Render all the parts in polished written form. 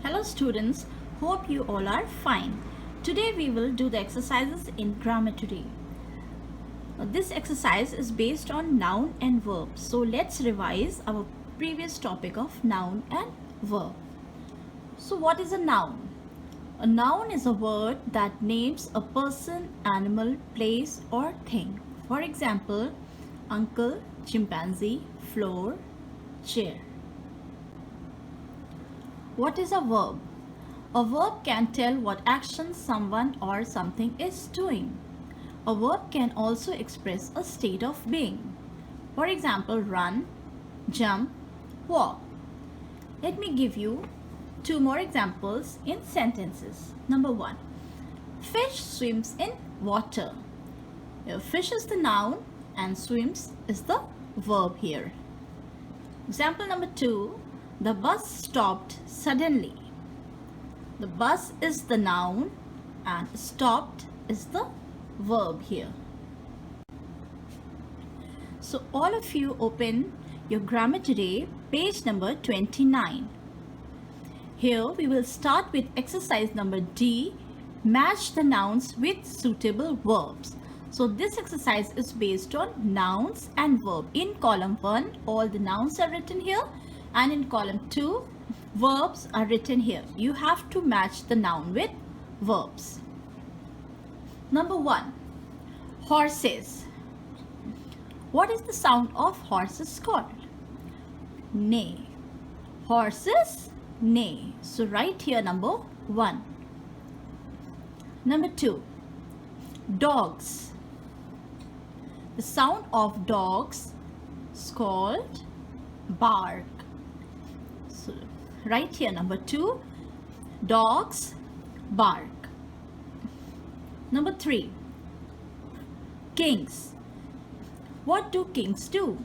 Hello students, hope you all are fine. Today we will do the exercises in grammar today. This exercise is based on noun and verb. So let's revise our previous topic of noun and verb. So what is a noun? A noun is a word that names a person, animal, place or thing. For example, uncle, chimpanzee, floor, chair. What is a verb? A verb can tell what action someone or something is doing. A verb can also express a state of being. For example, run, jump, walk. Let me give you two more examples in sentences. Number 1. Fish swims in water. Fish is the noun and swims is the verb here. Example number 2. The bus stopped suddenly. The bus is the noun and stopped is the verb here. So all of you open your grammar today, page number 29. Here we will start with exercise number D, match the nouns with suitable verbs. So this exercise is based on nouns and verb. In column 1, all the nouns are written here. And in column 2, verbs are written here. You have to match the noun with verbs. Number 1, horses. What is the sound of horses called? Neigh. Horses neigh. So write here number 1. Number 2, dogs. The sound of dogs is called bark. So right here number 2, dogs bark. Number 3, kings. What do kings do?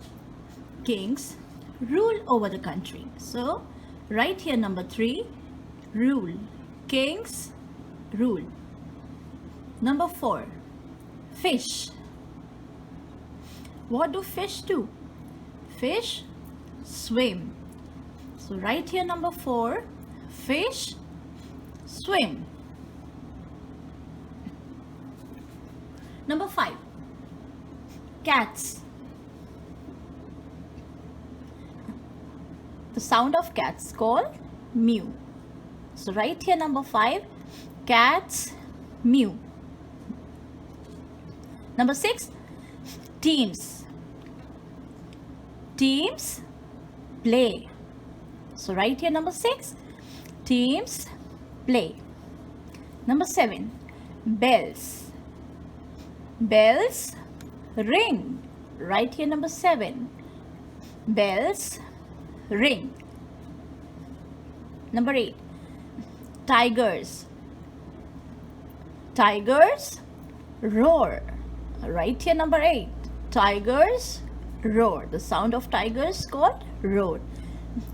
Kings rule over the country. So right here number 3, rule. Kings rule. Number 4, fish. What do fish do? Fish swim. So right here number 4, fish swim. Number 5, cats. The sound of cats called mew. So right here number 5, cats mew. Number 6, teams. Teams play. So right here number 6, teams play. Number 7, bells. Bells ring. Right here number 7, bells ring. Number 8, tigers. Tigers roar. Right here number 8, tigers roar. The sound of tigers called roar.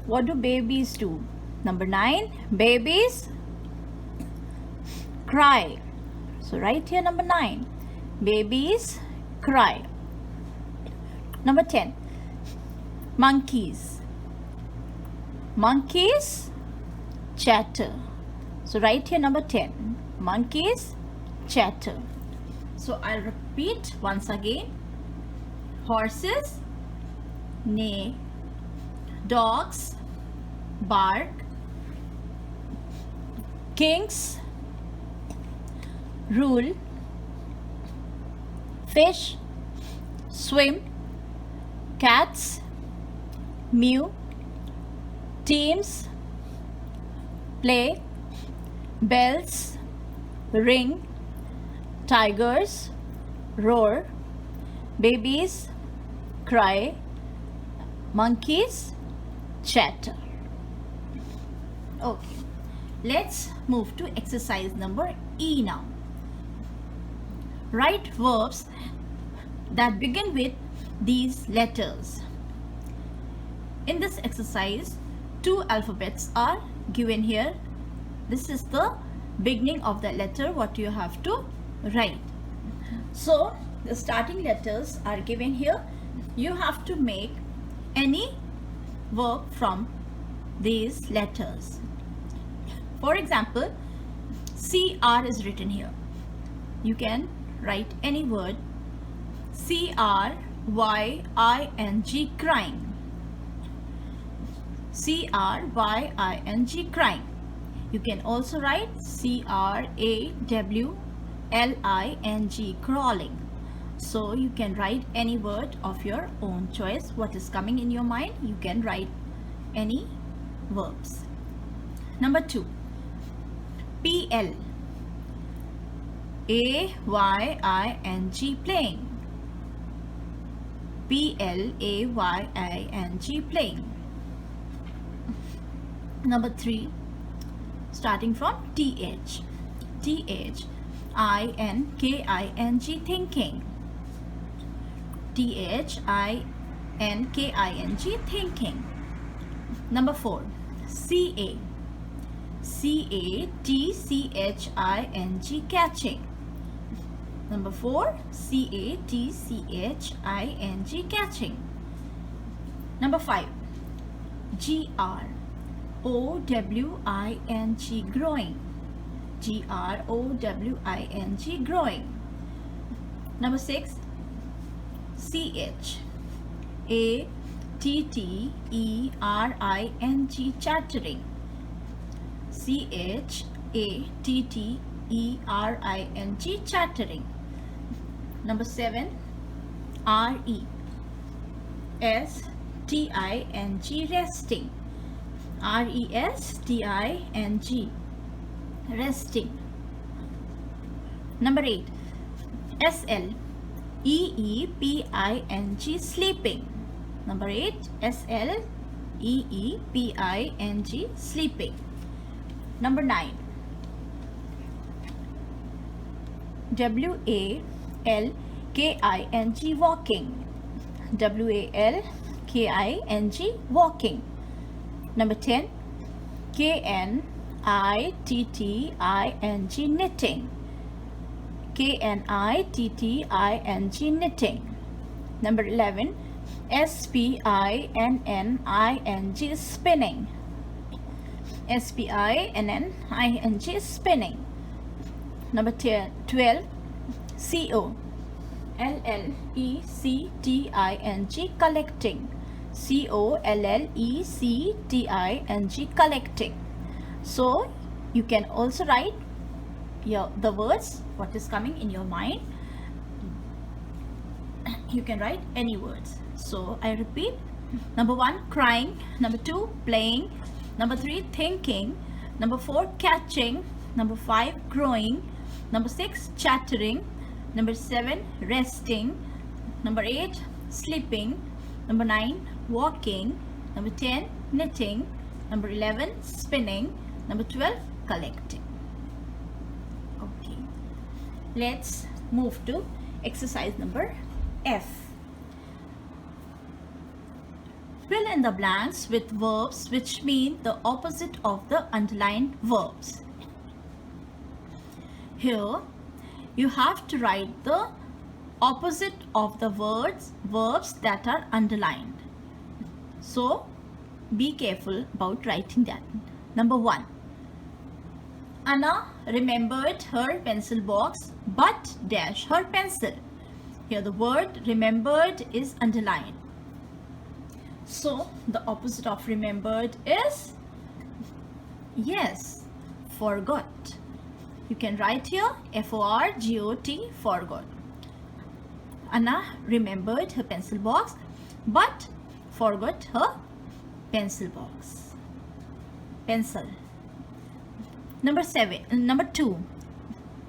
What do babies do? Number 9, babies cry. So right here number 9, babies cry. Number 10, monkeys. Monkeys chatter. So right here number 10, monkeys chatter. So I'll repeat once again. Horses neigh. Dogs bark. Kings rule. Fish swim. Cats mew. Teams play. Bells ring. Tigers roar. Babies cry. Monkeys chatter. Okay, let's move to exercise number E now. Write verbs that begin with these letters. In this exercise, 2 alphabets are given here. This is the beginning of the letter what you have to write. So the starting letters are given here. You have to make any verb from these letters. For example, CR is written here. You can write any word. CRYING, crying. CRYING, crying. You can also write CRAWLING, crawling. So you can write any word of your own choice. What is coming in your mind, you can write any verbs. Number 2, PL, AYING, playing. PLAYING, playing. Number 3, starting from TH, THINKING, thinking. THINKING, thinking. Number 4, CA, CATCHING, catching. Number 4, CATCHING, catching. Number 5, GR, OWING, growing. GROWING, growing. Number 6, CH, ATTERING, chattering. CHATTERING, chattering. Number 7, RESTING, resting. RESTING, resting. Number 8, SLEEPING, sleeping. Number 8, SLEEPING, sleeping. Number 9, WALKING, walking. WALKING, walking. Number 10, KNITTING, knitting. KNITTING, knitting. Number 11, SPINNING, spinning. SPINNING, spinning. Number 12, COLLECTING, collecting. COLLECTING, collecting. So you can also write the words, what is coming in your mind. You can write any words. So I repeat: number 1, crying. Number 2, playing. Number 3, thinking. Number 4, catching. Number 5, growing. Number 6, chattering. Number 7, resting. Number 8, sleeping. Number 9, walking. Number 10, knitting. Number 11, spinning. Number 12, collecting. Okay, let's move to exercise number F. Fill in the blanks with verbs which mean the opposite of the underlined verbs. Here you have to write the opposite of the verbs that are underlined. So be careful about writing that. Number 1, Anna remembered her pencil box but dash her pencil. Here the word remembered is underlined. So the opposite of remembered is, yes, forgot. You can write here FORGOT, forgot. Anna remembered her pencil box but forgot her pencil box. Pencil. Number 2,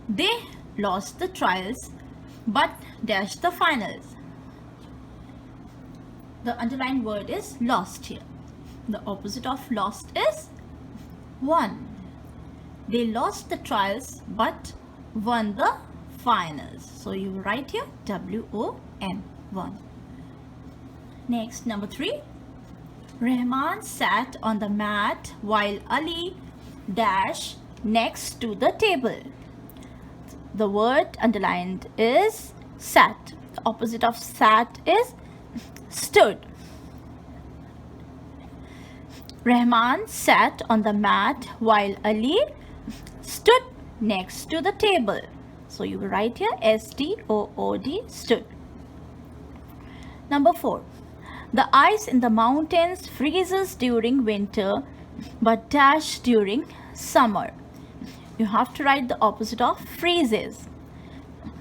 they lost the trials but dashed the finals. The underlined word is lost here. The opposite of lost is won. They lost the trials but won the finals. So you write here WON, won. Next, number 3, Rahman sat on the mat while Ali dash next to the table. The word underlined is sat. The opposite of sat is stood. Rahman sat on the mat while Ali stood next to the table. So you will write here STOOD, stood. Number 4. The ice in the mountains freezes during winter but dash during summer. You have to write the opposite of freezes.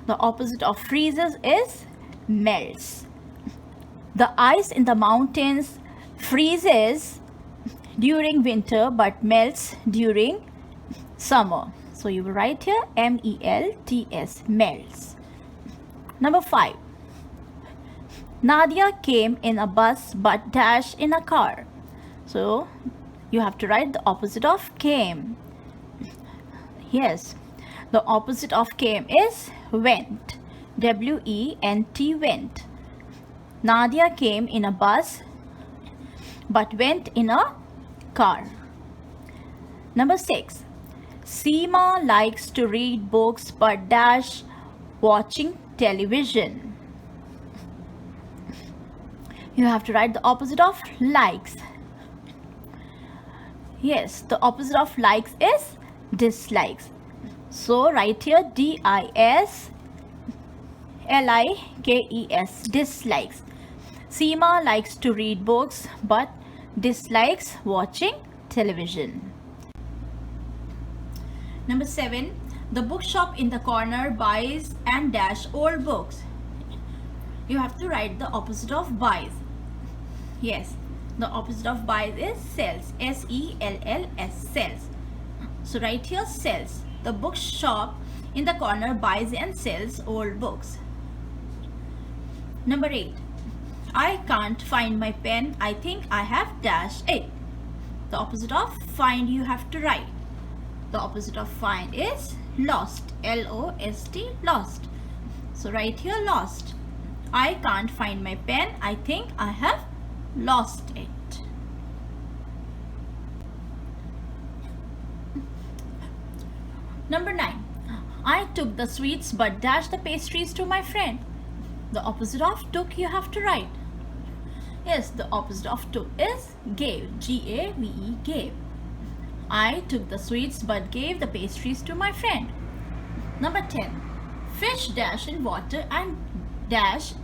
The opposite of freezes is melts. The ice in the mountains freezes during winter but melts during summer. So you will write here MELTS, melts. Number 5. Nadia came in a bus but dashed in a car. So you have to write the opposite of came. Yes, the opposite of came is went. WENT, went. Nadia came in a bus but went in a car. Number 6. Seema likes to read books but dash watching television. You have to write the opposite of likes. Yes, the opposite of likes is dislikes. So write here DISLIKES, dislikes. Seema likes to read books but dislikes watching television. Number 7. The bookshop in the corner buys and dash old books. You have to write the opposite of buys. Yes, the opposite of buys is sells. SELLS, sells. So write here sells. The bookshop in the corner buys and sells old books. Number 8. I can't find my pen. I think I have dashed it. The opposite of find you have to write. The opposite of find is lost. LOST, lost. So write here lost. I can't find my pen. I think I have lost it. Number 9. I took the sweets but dashed the pastries to my friend. The opposite of took you have to write. Yes, the opposite of took is gave. GAVE, gave. I took the sweets but gave the pastries to my friend. Number 10. Fish dash in water and dash.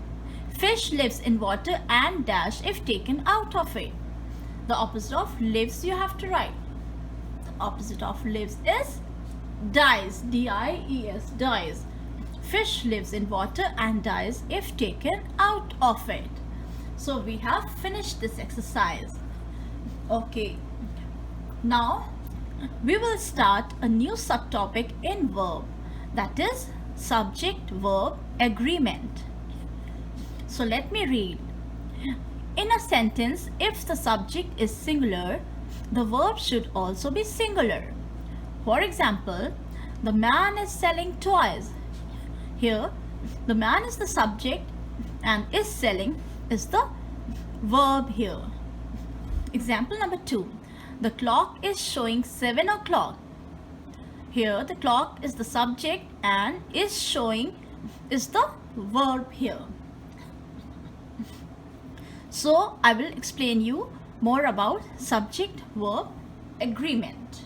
Fish lives in water and dash if taken out of it. The opposite of lives you have to write. The opposite of lives is dies. DIES, dies. Fish lives in water and dies if taken out of it. So we have finished this exercise. Okay. Now we will start a new subtopic in verb, that is subject verb agreement. So let me read. In a sentence, if the subject is singular, the verb should also be singular. For example, the man is selling toys. Here, the man is the subject and is selling is the verb here. Example number 2. The clock is showing 7 o'clock. Here, the clock is the subject and is showing is the verb here. So, I will explain you more about subject verb agreement.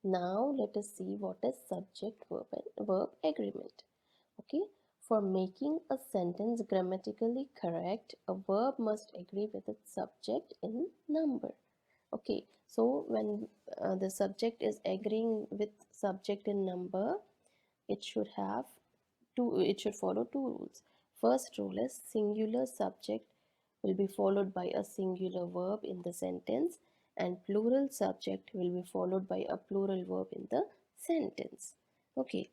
Now let us see what is subject verb agreement. Okay, for making a sentence grammatically correct, a verb must agree with its subject in number. Okay, so when the subject is agreeing with subject in number, it should follow two rules. First rule is singular subject will be followed by a singular verb in the sentence, and plural subject will be followed by a plural verb in the sentence. Okay,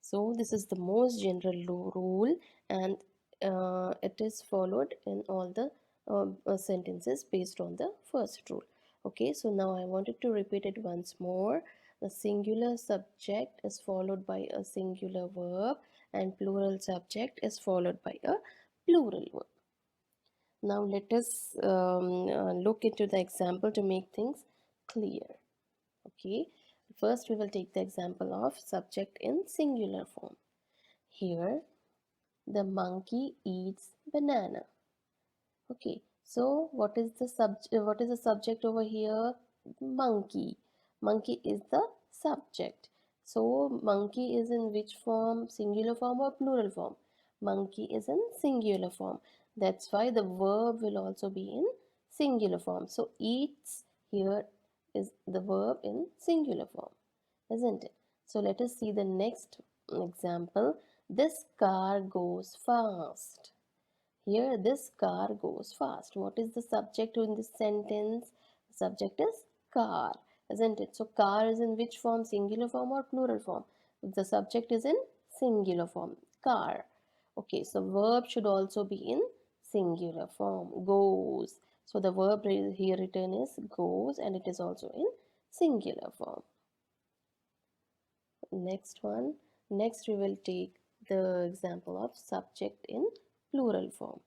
so this is the most general rule, and it is followed in all the sentences based on the first rule. Okay, so now I wanted to repeat it once more. The singular subject is followed by a singular verb, and plural subject is followed by a plural verb. Now let us look into the example to make things clear. Okay, first we will take the example of subject in singular form. Here, The monkey eats banana. Okay, so what is the subject over here? Monkey. Monkey is the subject. So monkey is in which form? Singular form or plural form? Monkey is in singular form. That's why the verb will also be in singular form. So eats here is the verb in singular form, isn't it? So let us see the next example. This car goes fast. Here, this car goes fast. What is the subject in this sentence? The subject is car, isn't it? So, car is in which form? Singular form or plural form? The subject is in singular form. Car. Okay, so verb should also be in singular form. Goes. So, the verb here written is goes and it is also in singular form. Next one. Next, we will take the example of subject in plural form.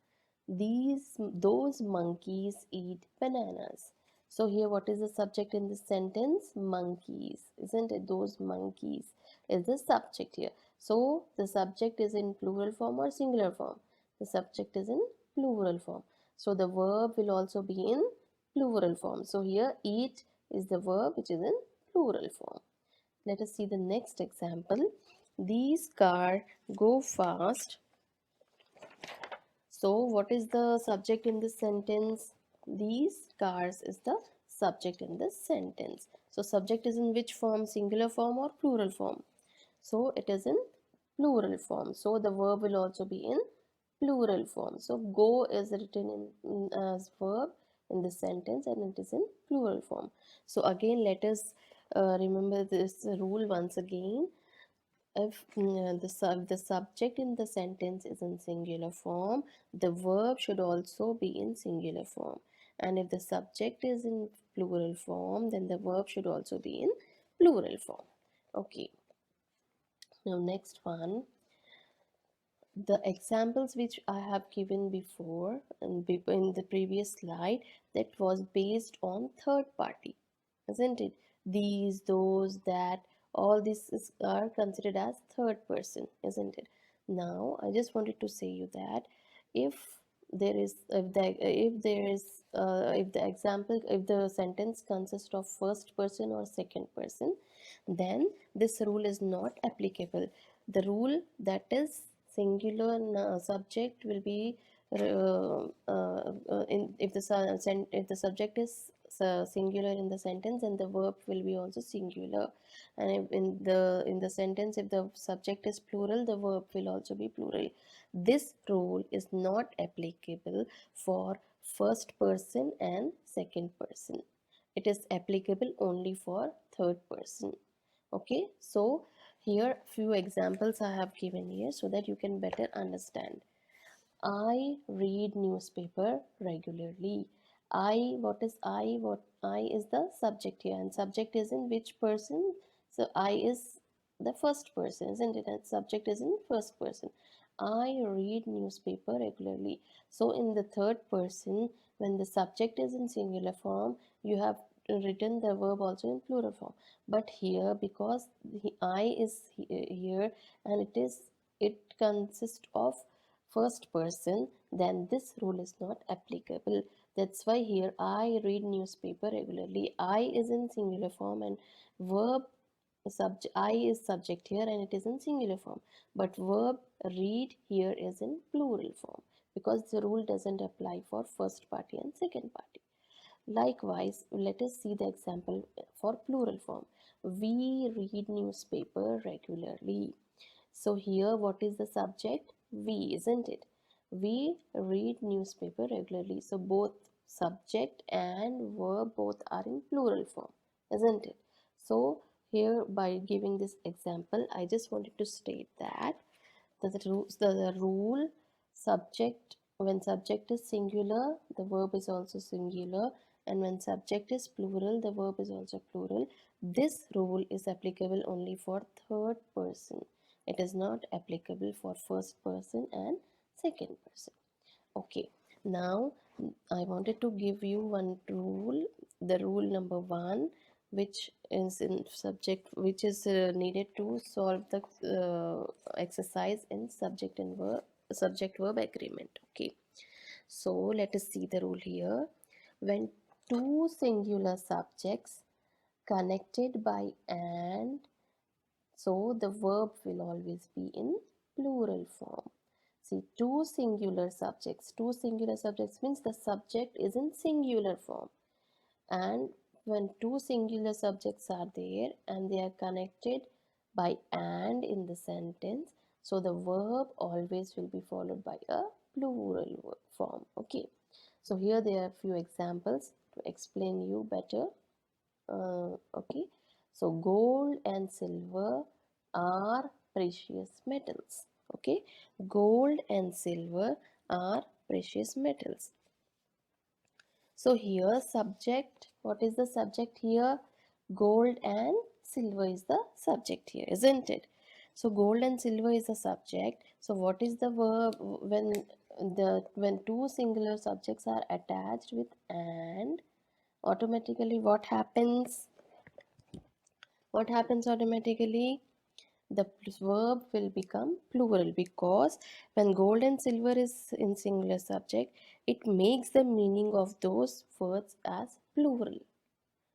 Those monkeys eat bananas. So here what is the subject in this sentence? Monkeys, isn't it? Those monkeys is the subject here. So the subject is in plural form or singular form? The subject is in plural form. So the verb will also be in plural form. So here eat is the verb which is in plural form. Let us see the next example. These cars go fast. So, what is the subject in this sentence? These cars is the subject in this sentence. So, subject is in which form? Singular form or plural form? So, it is in plural form. So, the verb will also be in plural form. So, go is written as verb in this sentence and it is in plural form. So, again, let us remember this rule once again. If the subject in the sentence is in singular form, the verb should also be in singular form. And if the subject is in plural form, then the verb should also be in plural form. Okay, now next one. The examples which I have given before in the previous slide, that was based on third party, isn't it? These, those, that, all are considered as third person, isn't it? Now I just wanted to say you that if if the example, if the sentence consists of first person or second person, then this rule is not applicable. The rule that is singular subject will be if the subject is singular in the sentence, and the verb will be also singular. And if in the sentence, if the subject is plural, the verb will also be plural. This rule is not applicable for first person and second person. It is applicable only for third person. Okay, so here few examples I have given here so that you can better understand. I read newspaper regularly. What is I? What I is the subject here, and subject is in which person? So I is the first person, isn't it? And subject is in first person. I read newspaper regularly. So in the third person, when the subject is in singular form, you have written the verb also in plural form. But here, because I is here and it consists of first person, then this rule is not applicable. That's why here I read newspaper regularly. I is in singular form and verb subject I is subject here and it is in singular form. But verb read here is in plural form because the rule doesn't apply for first party and second party. Likewise, let us see the example for plural form. We read newspaper regularly. So here what is the subject? We, isn't it? We read newspaper regularly. So both subject and verb both are in plural form, isn't it? So here by giving this example, I just wanted to state that the rule subject, when subject is singular, the verb is also singular, and when subject is plural, the verb is also plural. This rule is applicable only for third person. It is not applicable for first person and second person. Okay, now I wanted to give you one rule, the rule number one, which is in subject, which is needed to solve the exercise in subject and verb subject verb agreement. Okay, so let us see the rule here. When two singular subjects connected by and, so the verb will always be in plural form. See, two singular subjects means the subject is in singular form, and when two singular subjects are there and they are connected by and in the sentence, so the verb always will be followed by a plural form. Okay, so here there are few examples to explain you better. Okay, so gold and silver are precious metals. Okay, gold and silver are precious metals. So here subject, what is the subject here? Gold and silver is the subject here, isn't it? So gold and silver is the subject. So what is the verb when two singular subjects are attached with and? Automatically what happens? What happens automatically? The verb will become plural, because when gold and silver is in singular subject, it makes the meaning of those words as plural.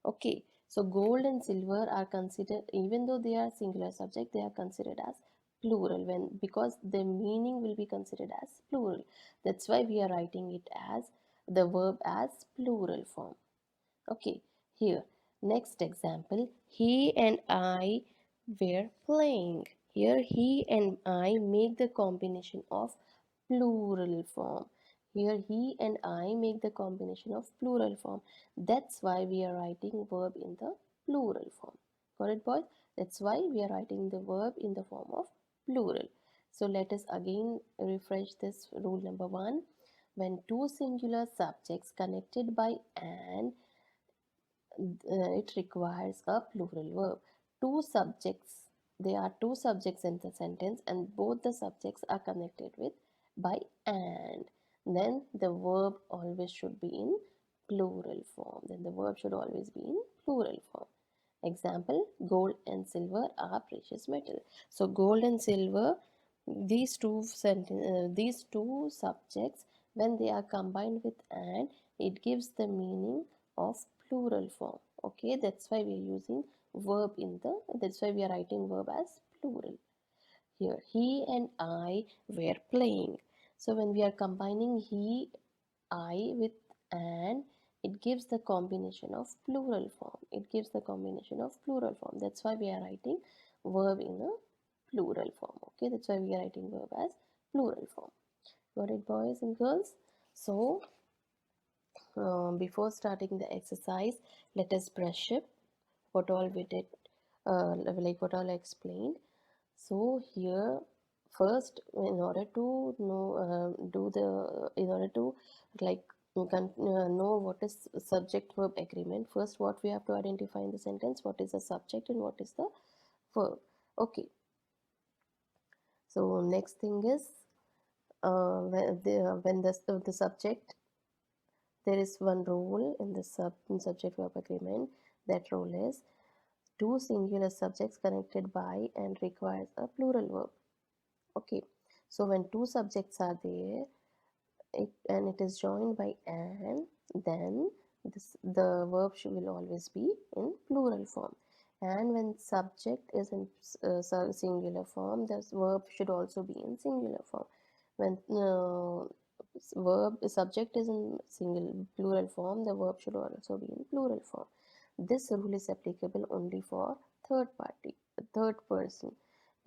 Okay, so gold and silver are considered, even though they are singular subject, they are considered as plural, when because the meaning will be considered as plural. That's why we are writing it as the verb as plural form. Okay, here, next example, he and I were playing. Here, he and I make the combination of plural form. Here, he and I make the combination of plural form. That's why we are writing verb in the plural form. Got it, boys? That's why we are writing the verb in the form of plural. So let us again refresh this rule number 1. When two singular subjects connected by and, it requires a plural verb. Two subjects, there are two subjects in the sentence and both the subjects are connected with by and. Then the verb always should be in plural form. Then the verb should always be in plural form. Example, gold and silver are precious metal. So gold and silver, these two subjects, when they are combined with and, it gives the meaning of plural form. Okay, that's why we are using verb in the, that's why we are writing verb as plural. Here, he and I were playing. So when we are combining he, I with and, it gives the combination of plural form. It gives the combination of plural form. That's why we are writing verb in a plural form. Okay, that's why we are writing verb as plural form. Got it, boys and girls? So before starting the exercise, let us brush up what all we did, like what all I explained. So here, first, in order to know, in order to like know what is subject verb agreement, first what we have to identify in the sentence, what is the subject and what is the verb. Okay, so next thing is when the subject, there is one rule in the subject verb agreement. That rule is two singular subjects connected by and requires a plural verb. Okay, so when two subjects are there, and it is joined by and, then the verb will always be in plural form. And when subject is in singular form, the verb should also be in singular form. When subject is in plural form, the verb should also be in plural form. This rule is applicable only for third person.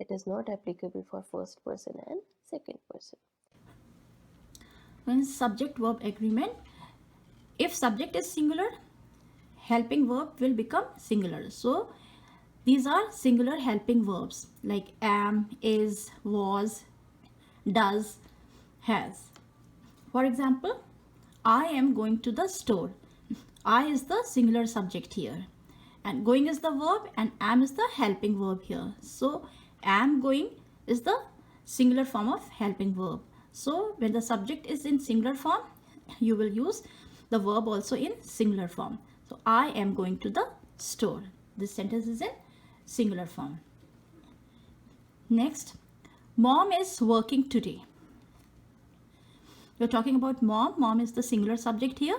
It is not applicable for first person and second person. When subject verb agreement, if subject is singular, helping verb will become singular. So these are singular helping verbs like am, is, was, does, has. For example, I am going to the store. I is the singular subject here, and going is the verb and am is the helping verb here. So am going is the singular form of helping verb. So when the subject is in singular form, you will use the verb also in singular form. So I am going to the store. This sentence is in singular form. Next, mom is working today. You're talking about mom. Mom is the singular subject here,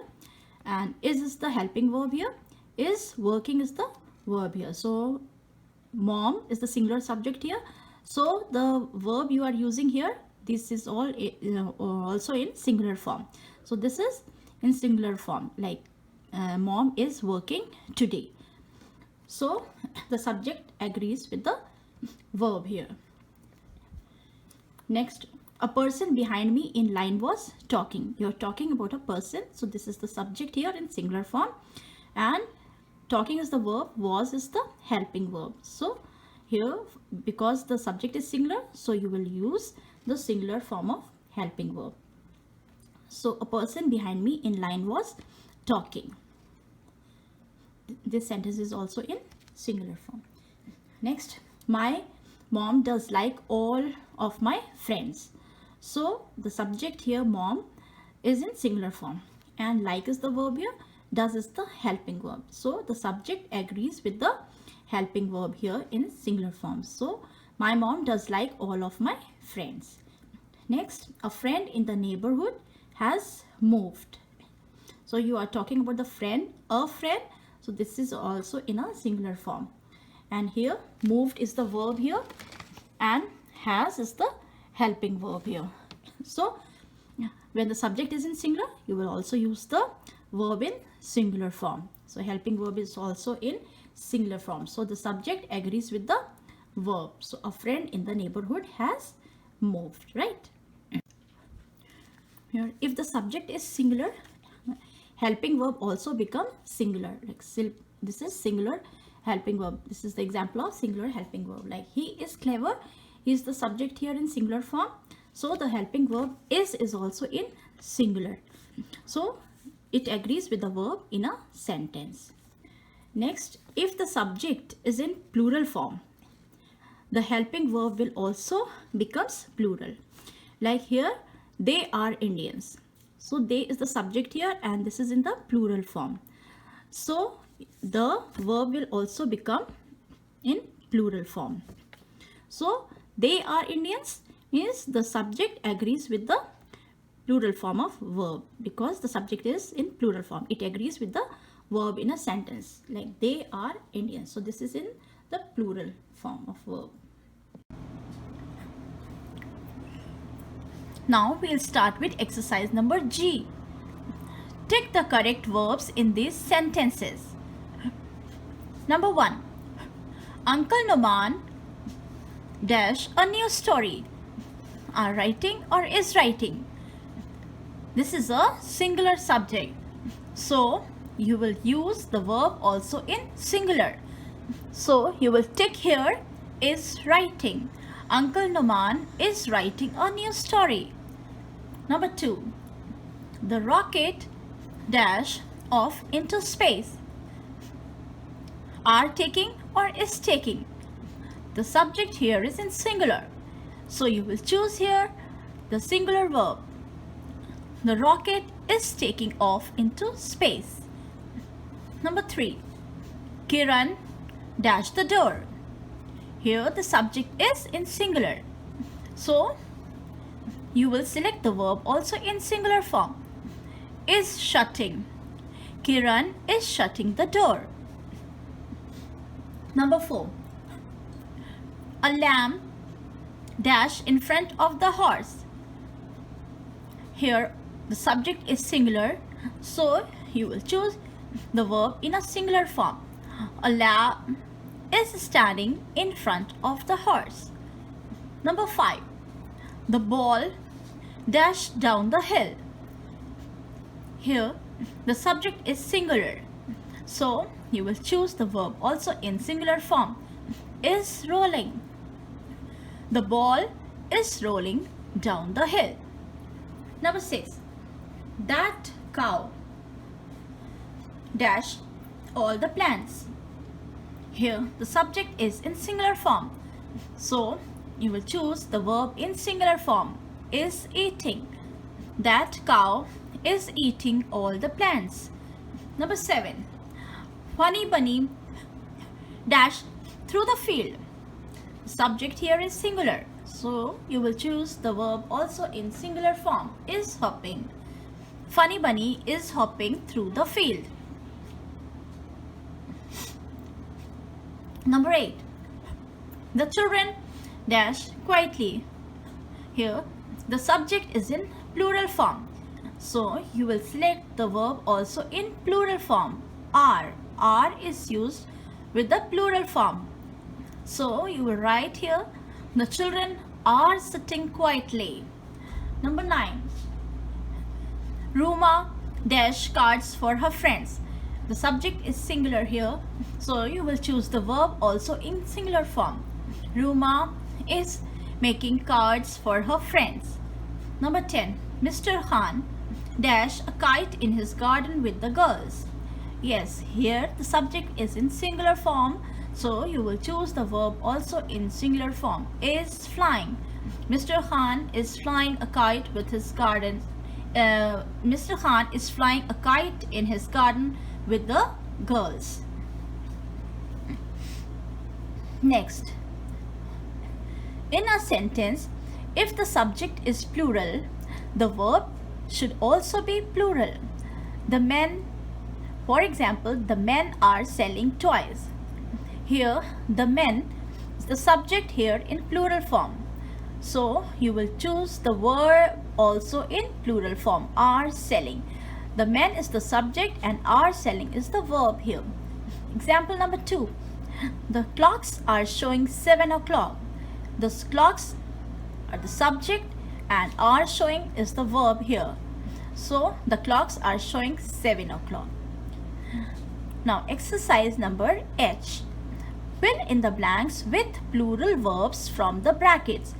and is the helping verb here. Is working is the verb here. So mom is the singular subject here. So the verb you are using here, this is all also in singular form. So this is in singular form, like mom is working today. So the subject agrees with the verb here. Next, a person behind me in line was talking. You're talking about a person. So this is the subject here in singular form, and talking is the verb, was is the helping verb. So here, because the subject is singular, so you will use the singular form of helping verb. So a person behind me in line was talking. This sentence is also in singular form. Next, my mom does like all of my friends. So the subject here, mom, is in singular form, and like is the verb here, does is the helping verb. So the subject agrees with the helping verb here in singular form. So my mom does like all of my friends. Next, a friend in the neighborhood has moved. So you are talking about the friend, a friend. So this is also in a singular form. And here, moved is the verb here, and has is the helping verb here. So when the subject is in singular, you will also use the verb in singular form. So helping verb is also in singular form. So the subject agrees with the verb. So a friend in the neighborhood has moved, right? Here, if the subject is singular, helping verb also become singular. Like this is singular helping verb. This is the example of singular helping verb. Like he is clever. He is the subject here in singular form. So the helping verb is also in singular. So it agrees with the verb in a sentence. Next, if the subject is in plural form, the helping verb will also becomes plural. Like here, they are Indians. So they is the subject here, and this is in the plural form. So the verb will also become in plural form. So they are Indians means the subject agrees with the plural form of verb, because the subject is in plural form. It agrees with the verb in a sentence, like they are Indians. So this is in the plural form of verb. Now we'll start with exercise number G. Tick the correct verbs in these sentences. Number 1. Uncle Noman dash a new story. Are writing or is writing. This is a singular subject. So you will use the verb also in singular. So you will tick here is writing. Uncle Noman is writing a new story. Number 2. The rocket dash off into space. Are taking or is taking. The subject here is in singular. So you will choose here the singular verb. The rocket is taking off into space. Number 3. Kiran dash the door. Here the subject is in singular. So you will select the verb also in singular form. Is shutting. Kiran is shutting the door. Number 4. A lamb dash in front of the horse. Here the subject is singular, so you will choose the verb in a singular form. A lamb is standing in front of the horse. Number 5. The ball dashed down the hill. Here the subject is singular, so you will choose the verb also in singular form. Is rolling. The ball is rolling down the hill. Number 6. That cow dash all the plants. Here the subject is in singular form, so you will choose the verb in singular form. Is eating. That cow is eating all the plants. Number 7. Funny bunny dash through the field. Subject here is singular, So you will choose the verb also in singular form, is hopping. Funny bunny is hopping through the field. Number 8. The children dash quietly. Here the subject is in plural form. So you will select the verb also in plural form. Are. Are is used with the plural form. So you will write here, the children are sitting quietly. Number 9. Ruma dash cards for her friends. The subject is singular here, so you will choose the verb also in singular form. Ruma is making cards for her friends. Number 10. Mr. Khan dash a kite in his garden with the girls. Yes, here the subject is in singular form, so you will choose the verb also in singular form. Is flying. Mr. Khan is flying a kite with his garden. Mr. Khan is flying a kite in his garden with the girls. Next, in a sentence, if the subject is plural, the verb should also be plural. The men, for example, the men are selling toys. Here, the men is the subject here in plural form. So, you will choose the verb also in plural form, are selling. The men is the subject and are selling is the verb here. Example number 2. The clocks are showing 7 o'clock. The clocks are the subject and are showing is the verb here. So, the clocks are showing 7 o'clock. Now, exercise number H. Fill in the blanks with plural verbs from the brackets.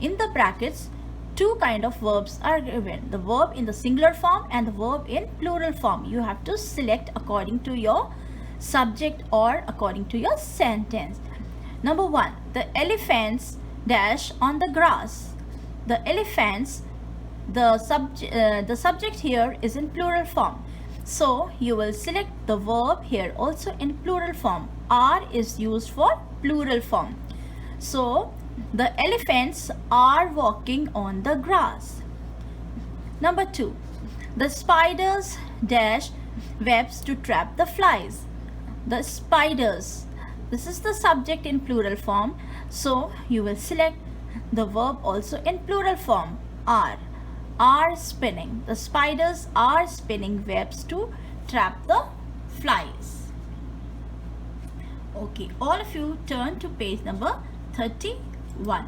In the brackets, two kind of verbs are given. The verb in the singular form and the verb in plural form. You have to select according to your subject or according to your sentence. Number 1. The elephants dash on the grass. The elephants, the subject here is in plural form. So you will select the verb here also in plural form. Are is used for plural form. So the elephants are walking on the grass. Number 2. The spiders dash webs to trap the flies. The spiders. This is the subject in plural form. So you will select the verb also in plural form. Are spinning. The spiders are spinning webs to trap the flies. Okay, all of you turn to page number 31.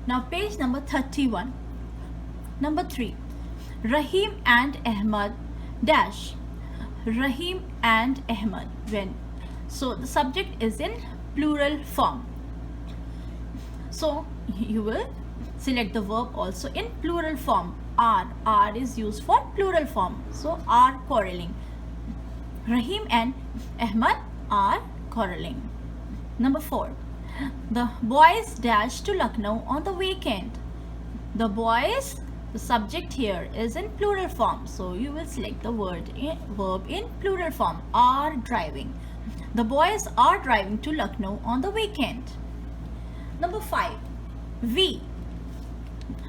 Now page number 31. Number 3. Rahim and Ahmad dash. Rahim and Ahmad. So the subject is in plural form. So you will select the verb also in plural form. Are is used for plural form. So are quarreling. Rahim and Ahmad are quarreling. Number 4. The boys dash to Lucknow on the weekend. The boys, the subject here is in plural form. So you will select the verb in plural form. Are driving. The boys are driving to Lucknow on the weekend. Number 5. We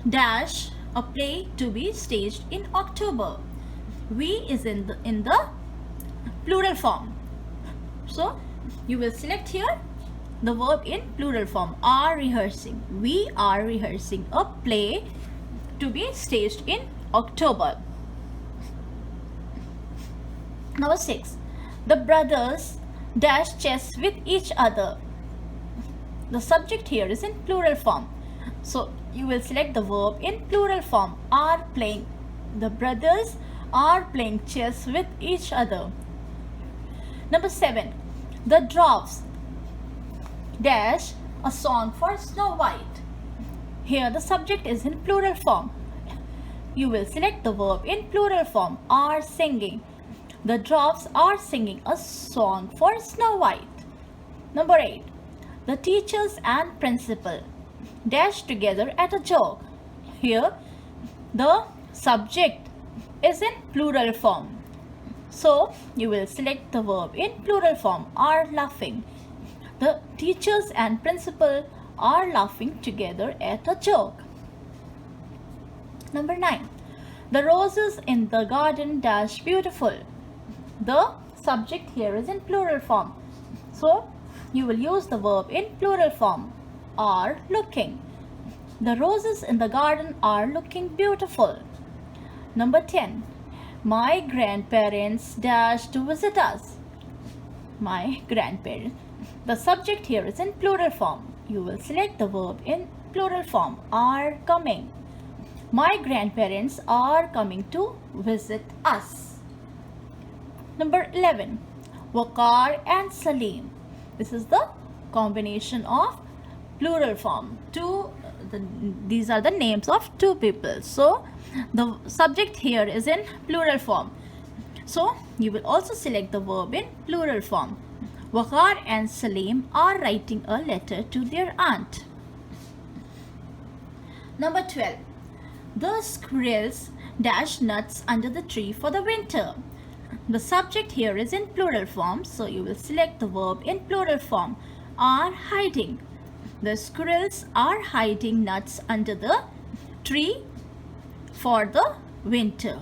dash a play to be staged in October. We is in the plural form. So you will select here the verb in plural form. Are rehearsing. We are rehearsing a play to be staged in October. Number 6. The brothers dash chess with each other. The subject here is in plural form. So you will select the verb in plural form. Are playing. The brothers are playing chess with each other. Number 7. The dwarfs dash a song for Snow White. Here the subject is in plural form. You will select the verb in plural form. Are singing. The dwarfs are singing a song for Snow White. Number 8. The teachers and principal dash together at a joke. Here the subject is in plural form. So you will select the verb in plural form. Are laughing. The teachers and principal are laughing together at a joke. Number 9. The roses in the garden dash beautiful. The subject here is in plural form. So you will use the verb in plural form, are looking. The roses in the garden are looking beautiful. Number 10. My grandparents dash to visit us. My grandparents. The subject here is in plural form. You will select the verb in plural form, are coming. My grandparents are coming to visit us. Number 11. Waqar and Salim. This is the combination of plural form. These are the names of two people. So the subject here is in plural form. So you will also select the verb in plural form. Waqar and Salim are writing a letter to their aunt. Number 12. The squirrels dash nuts under the tree for the winter. The subject here is in plural form, so you will select the verb in plural form, are hiding. The squirrels are hiding nuts under the tree for the winter.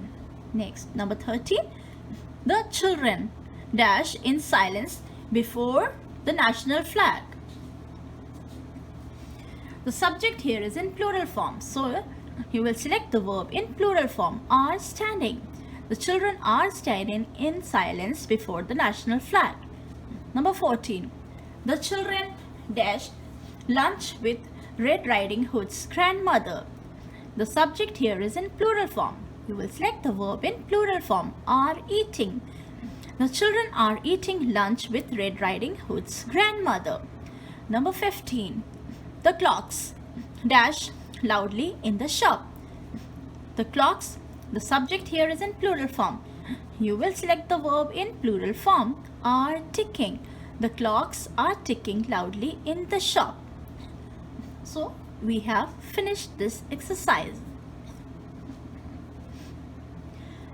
Next, number 13. The children dash in silence before the national flag. The subject here is in plural form, so you will select the verb in plural form, are standing. The children are standing in silence before the national flag. Number 14. The children dash lunch with Red Riding Hood's grandmother. The subject here is in plural form. You will select the verb in plural form, are eating. The children are eating lunch with Red Riding Hood's grandmother. Number 15. The clocks dash loudly in the shop. The clocks, the subject here is in plural form. You will select the verb in plural form, are ticking. The clocks are ticking loudly in the shop. So we have finished this exercise.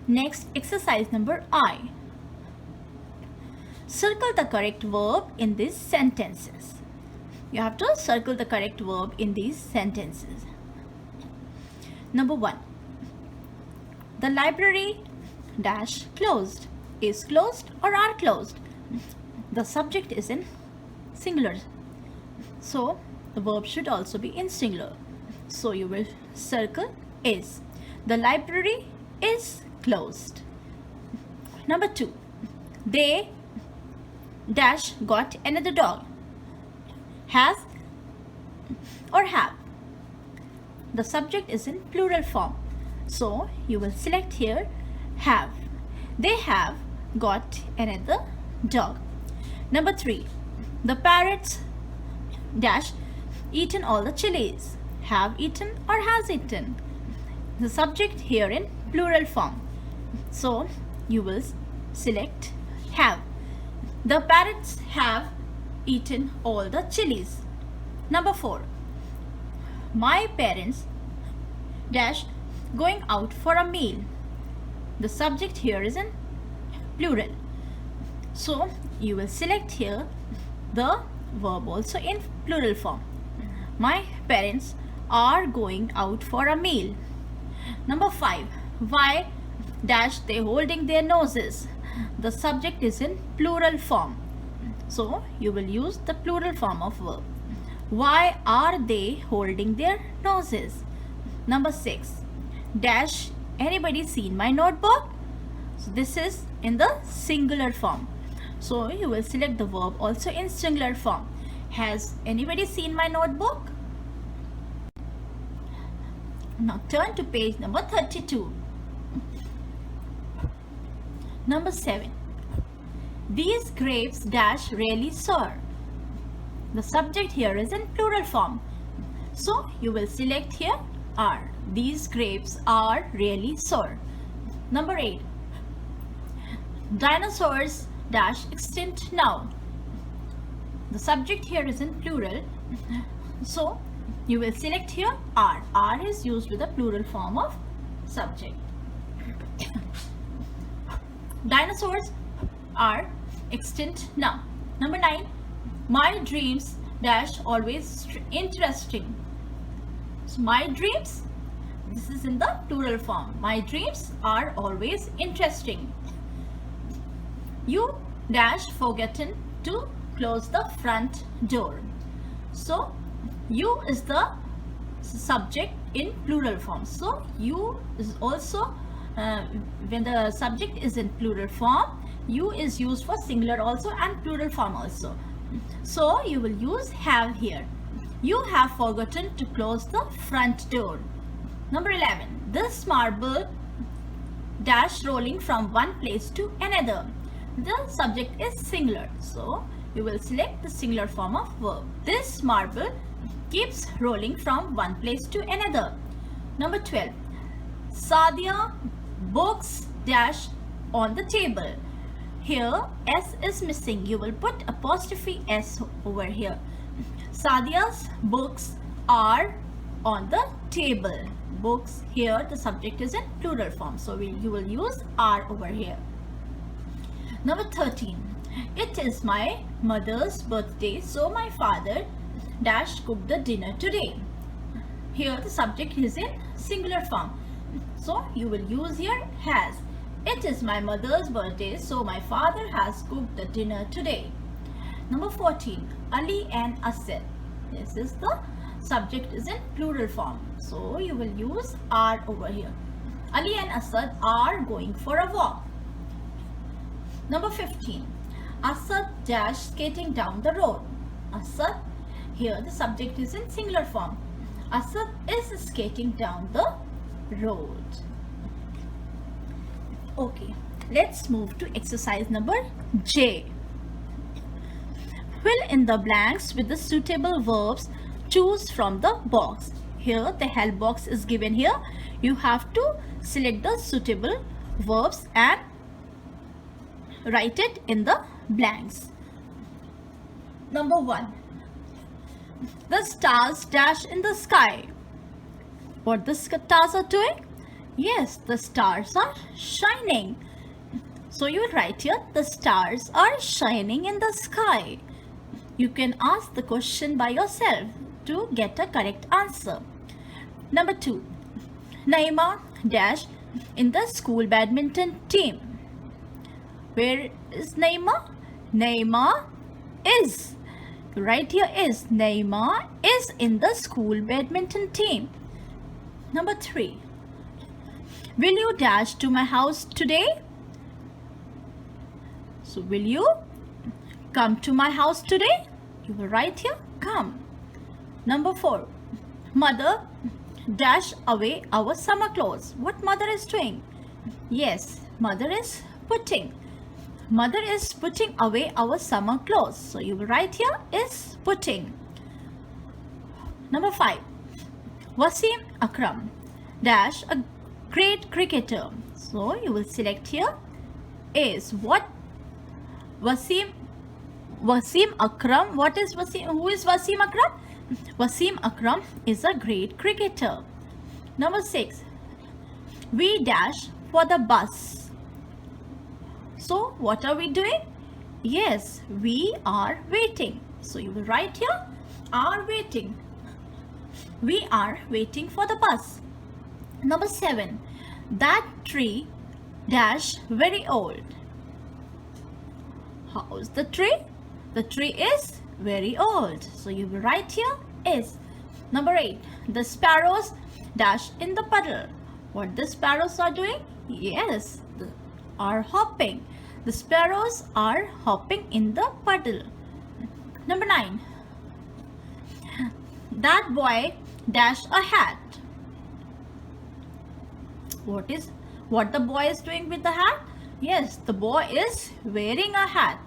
Next, exercise number I. Circle the correct verb in these sentences. You have to circle the correct verb in these sentences. Number 1. The library dash closed. Is closed or are closed? The subject is in singular. So the verb should also be in singular. So you will circle is. The library is closed. Number 2. They dash got another dog. Has or have. The subject is in plural form. So you will select here have. They have got another dog. Number 3. The parrots dash eaten all the chilies. Have eaten or has eaten. The subject here in plural form. So you will select have. The parrots have eaten all the chilies. Number 4. My parents dash going out for a meal. The subject here is in plural. So you will select here the verb also in plural form. My parents are going out for a meal. Number 5. Why dash they holding their noses? The subject is in plural form. So you will use the plural form of verb. Why are they holding their noses? Number 6. Dash anybody seen my notebook? So this is in the singular form. So you will select the verb also in singular form. Has anybody seen my notebook? Now turn to page number 32. Number 7. These grapes dash really sour. The subject here is in plural form. So you will select here are. These grapes are really sour. Number 8. Dinosaurs dash extinct now. The subject here is in plural. So you will select here are. Are is used with the plural form of subject. Dinosaurs are extinct now. Number 9. My dreams dash always interesting. So my dreams, this is in the plural form. My dreams are always interesting. You dash forgotten to close the front door. So you is the subject in plural form. So you is also when the subject is in plural form, you is used for singular also and plural form also. So you will use have here. You have forgotten to close the front door. Number 11. This marble dash rolling from one place to another. The subject is singular, so you will select the singular form of verb. This marble keeps rolling from one place to another. Number 12. Sadia books dash on the table. Here S is missing. You will put apostrophe S over here. Sadia's books are on the table. Books, here the subject is in plural form, so you will use are over here. Number 13. It is my mother's birthday, so my father dash cooked the dinner today. Here the subject is in singular form, so you will use here has. It is my mother's birthday, so my father has cooked the dinner today. Number 14. Ali and Asad. This is the subject is in plural form, so you will use are over here. Ali and Asad are going for a walk. Number 15. Asad dash skating down the road. Asad, here the subject is in singular form. Asad is skating down the road. Okay, let's move to exercise number J. Fill in the blanks with the suitable verbs. Choose from the box. Here the help box is given here. You have to select the suitable verbs and write it in the blanks. Number 1. The stars dash in the sky. What the stars are doing? Yes, the stars are shining. So you will write here, the stars are shining in the sky. You can ask the question by yourself to get a correct answer. Number 2. Naima dash in the school badminton team. Where is Naima? Naima is. Right here is. Naima is in the school badminton team. Number 3. Will you dash to my house today? So will you come to my house today? You will write here come. Number 4. Mother dash away our summer clothes. What mother is doing? Yes, mother is putting. Mother is putting away our summer clothes. So you will write here is putting. Number 5. Wasim Akram dash a great cricketer. So you will select here is what Wasim Akram. What is Wasim? Who is Wasim Akram? Wasim Akram is a great cricketer. Number 6. We dash for the bus. So what are we doing? Yes, we are waiting. So you will write here are waiting. We are waiting for the bus. Number 7. That tree dash very old. How is the tree? The tree is very old. So you will write here is. Number 8. The sparrows dash in the puddle. What the sparrows are doing? Yes, are hopping. The sparrows are hopping in the puddle. Number 9. That boy dash a hat. What the boy is doing with the hat? Yes, the boy is wearing a hat.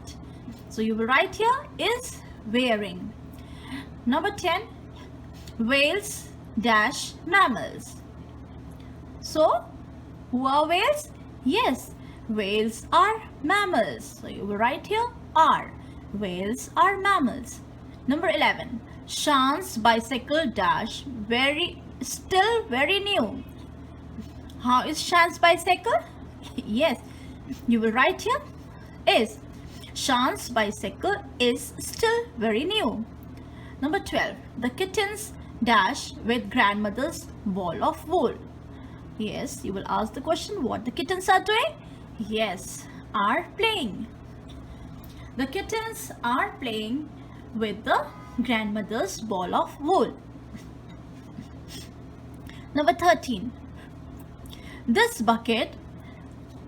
So you will write here is wearing. Number 10. Whales dash mammals. So who are whales? Yes, whales are mammals. So you will write here are. Whales are mammals. Number 11. Shan's bicycle dash still very new. How is Shan's bicycle? Yes, you will write here is. Shan's bicycle is still very new. Number 12. The kittens dash with grandmother's ball of wool. Yes, you will ask the question what the kittens are doing? Yes, are playing. The kittens are playing with the grandmother's ball of wool. Number 13. This bucket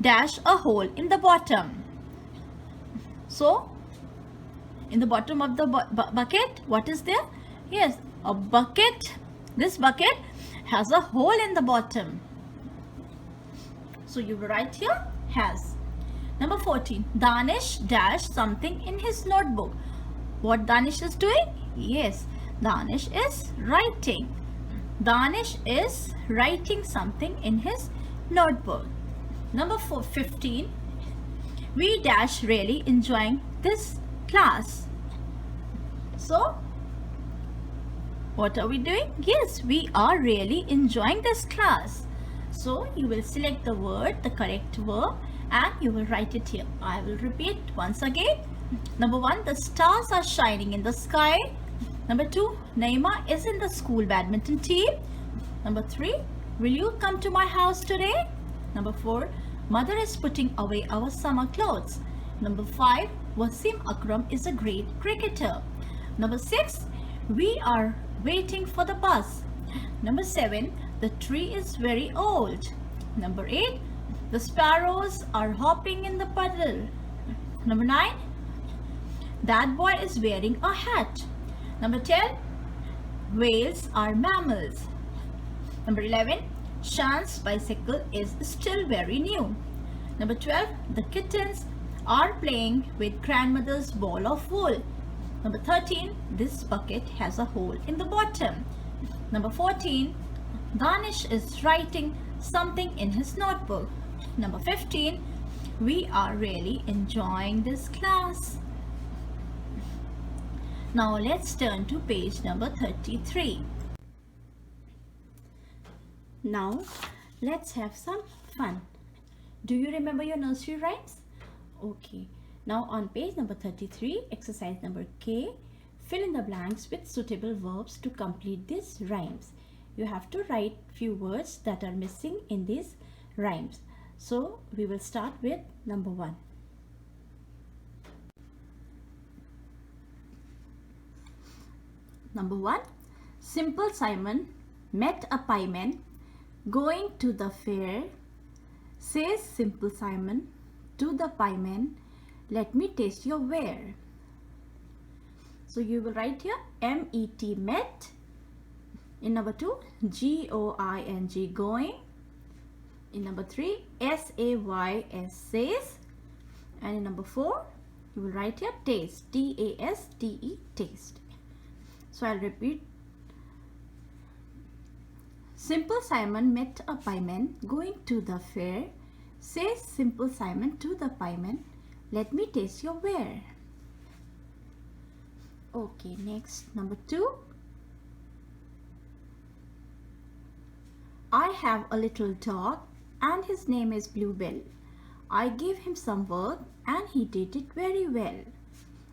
dash a hole in the bottom. So, in the bottom of the bucket, what is there? Yes, a bucket. This bucket has a hole in the bottom. So, you will write here has. Number 14. Danish dash something in his notebook. What Danish is doing? Yes, Danish is writing. Danish is writing something in his notebook. Number 15. We dash really enjoying this class. So, what are we doing? Yes, we are really enjoying this class. So, you will select the word, the correct verb, and you will write it here. I will repeat once again. Number 1, the stars are shining in the sky. Number 2, Naima is in the school badminton team. Number 3, will you come to my house today? Number 4, mother is putting away our summer clothes. Number 5, Wasim Akram is a great cricketer. Number 6, we are waiting for the bus. Number 7, the tree is very old. Number 8, the sparrows are hopping in the puddle. Number 9, that boy is wearing a hat. Number 10, whales are mammals. Number 11, Shan's bicycle is still very new. Number 12, the kittens are playing with grandmother's ball of wool. Number 13, this bucket has a hole in the bottom. Number 14, Danish is writing something in his notebook. Number 15, we are really enjoying this class. Now let's turn to page number 33. Now let's have some fun. Do you remember your nursery rhymes? Okay. Now on page number 33, exercise number K, fill in the blanks with suitable verbs to complete these rhymes. You have to write few words that are missing in these rhymes. So we will start with number 1. Number 1, Simple Simon met a pieman going to the fair. Says Simple Simon to the pieman, let me taste your ware. So you will write here M-E-T met. In number 2, G-O-I-N-G going. In number 3, S-A-Y-S says. And in number 4, you will write here taste, T-A-S-T-E, taste. So I'll repeat. Simple Simon met a pieman going to the fair. Says Simple Simon to the pieman, let me taste your ware. Okay, next, number 2. I have a little dog and his name is Bluebell. I gave him some work and he did it very well.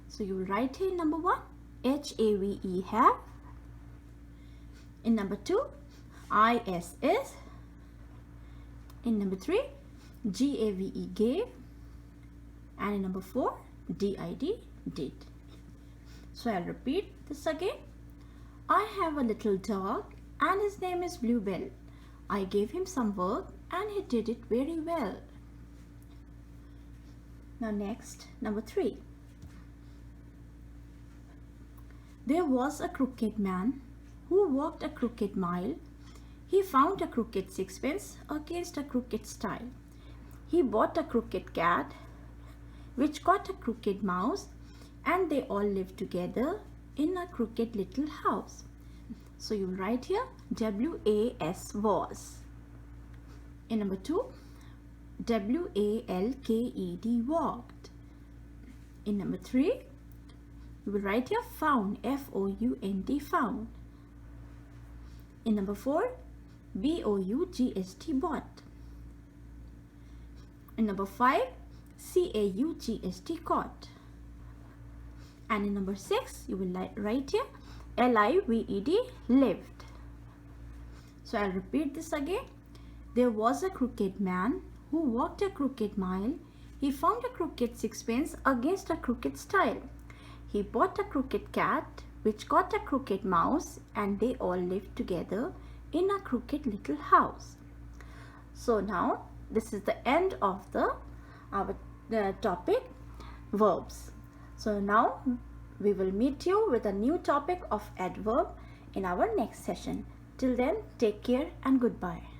So you will write here in number 1, H-A-V-E have. In number 2, I-S-S. In number 3, G-A-V-E gave. And in number 4, D-I-D did. So I'll repeat this again. I have a little dog and his name is Bluebell. I gave him some work and he did it very well. Now next, number 3. There was a crooked man who walked a crooked mile. He found a crooked sixpence against a crooked stile. He bought a crooked cat which caught a crooked mouse, and they all lived together in a crooked little house. So you will write here W-A-S was. In number 2, W-A-L-K-E-D walked. In number 3, you will write here found, F-O-U-N-D found. In number 4, B-O-U-G-S-T bought. In number 5, C-A-U-G-S-T caught. And in number 6, you will write here L-I-V-E-D, lived. So I'll repeat this again. There was a crooked man who walked a crooked mile. He found a crooked sixpence against a crooked stile. He bought a crooked cat which caught a crooked mouse, and they all lived together in a crooked little house. So now this is the end of our topic verbs. So now we will meet you with a new topic of adverb in our next session. Till then, take care and goodbye.